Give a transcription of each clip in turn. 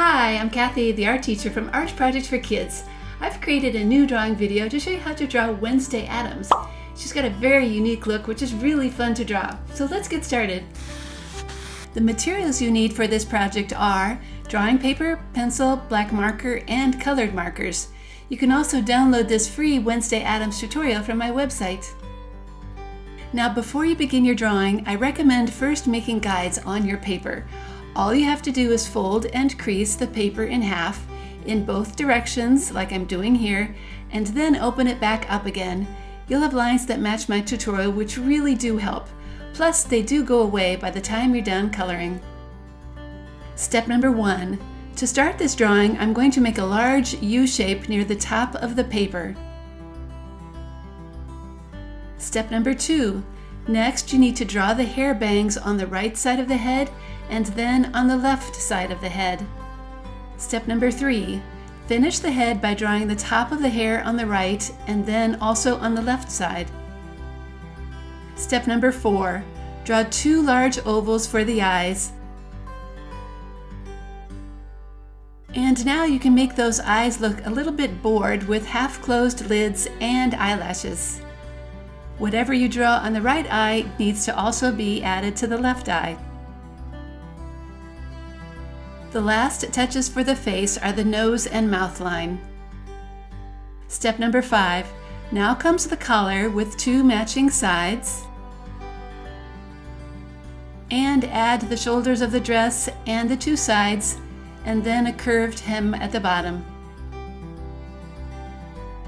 Hi, I'm Kathy, the art teacher from Art Project for Kids. I've created a new drawing video to show you how to draw Wednesday Addams. She's got a very unique look, which is really fun to draw. So let's get started. The materials you need for this project are drawing paper, pencil, black marker, and colored markers. You can also download this free Wednesday Addams tutorial from my website. Now, before you begin your drawing, I recommend first making guides on your paper. All you have to do is fold and crease the paper in half in both directions, like I'm doing here, and then open it back up again. You'll have lines that match my tutorial, which really do help. Plus, they do go away by the time you're done coloring. Step number 1. To start this drawing, I'm going to make a large U shape near the top of the paper. Step number 2. Next, you need to draw the hair bangs on the right side of the head and then on the left side of the head. Step number 3. Finish the head by drawing the top of the hair on the right and then also on the left side. Step number 4. Draw 2 large ovals for the eyes. And now you can make those eyes look a little bit bored with half-closed lids and eyelashes. Whatever you draw on the right eye needs to also be added to the left eye. The last touches for the face are the nose and mouth line. Step number 5. Now comes the collar with 2 matching sides. And add the shoulders of the dress and the 2 sides, and then a curved hem at the bottom.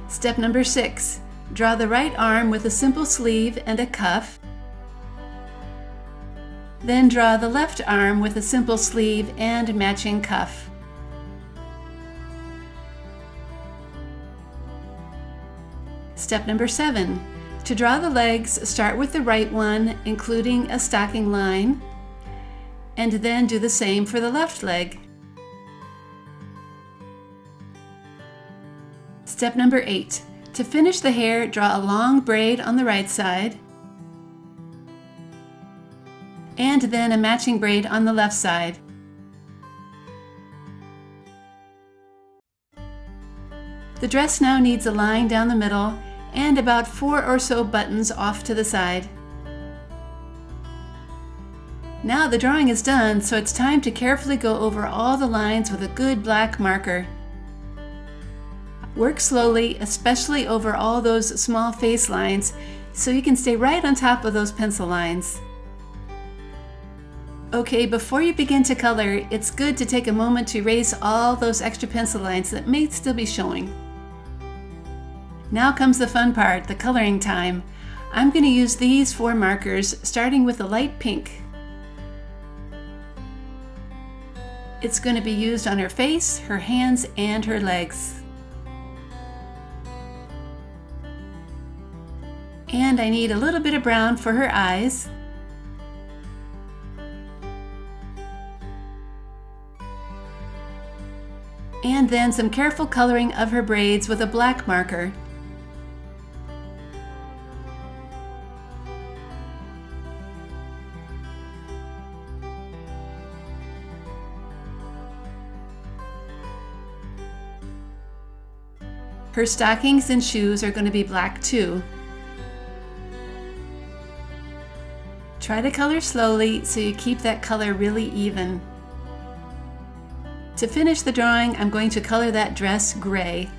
Step number 6. Draw the right arm with a simple sleeve and a cuff. Then draw the left arm with a simple sleeve and matching cuff. Step number 7. To draw the legs, start with the right one, including a stocking line, and then do the same for the left leg. Step number 8. To finish the hair, draw a long braid on the right side, and then a matching braid on the left side. The dress now needs a line down the middle and about 4 or so buttons off to the side. Now the drawing is done, so it's time to carefully go over all the lines with a good black marker. Work slowly, especially over all those small face lines, so you can stay right on top of those pencil lines. Okay, before you begin to color, it's good to take a moment to erase all those extra pencil lines that may still be showing. Now comes the fun part, the coloring time. I'm going to use these 4 markers, starting with the light pink. It's going to be used on her face, her hands, and her legs. And I need a little bit of brown for her eyes. And then some careful coloring of her braids with a black marker. Her stockings and shoes are going to be black too. Try to color slowly so you keep that color really even. To finish the drawing, I'm going to color that dress gray.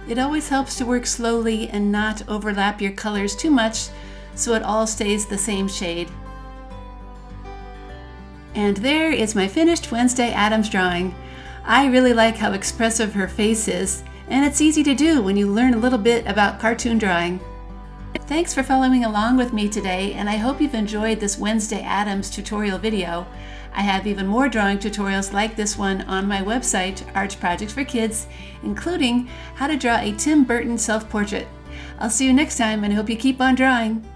It always helps to work slowly and not overlap your colors too much so it all stays the same shade. And there is my finished Wednesday Addams drawing. I really like how expressive her face is, and it's easy to do when you learn a little bit about cartoon drawing. Thanks for following along with me today, and I hope you've enjoyed this Wednesday Addams tutorial video. I have even more drawing tutorials like this one on my website, Art Project for Kids, including how to draw a Tim Burton self-portrait. I'll see you next time and hope you keep on drawing.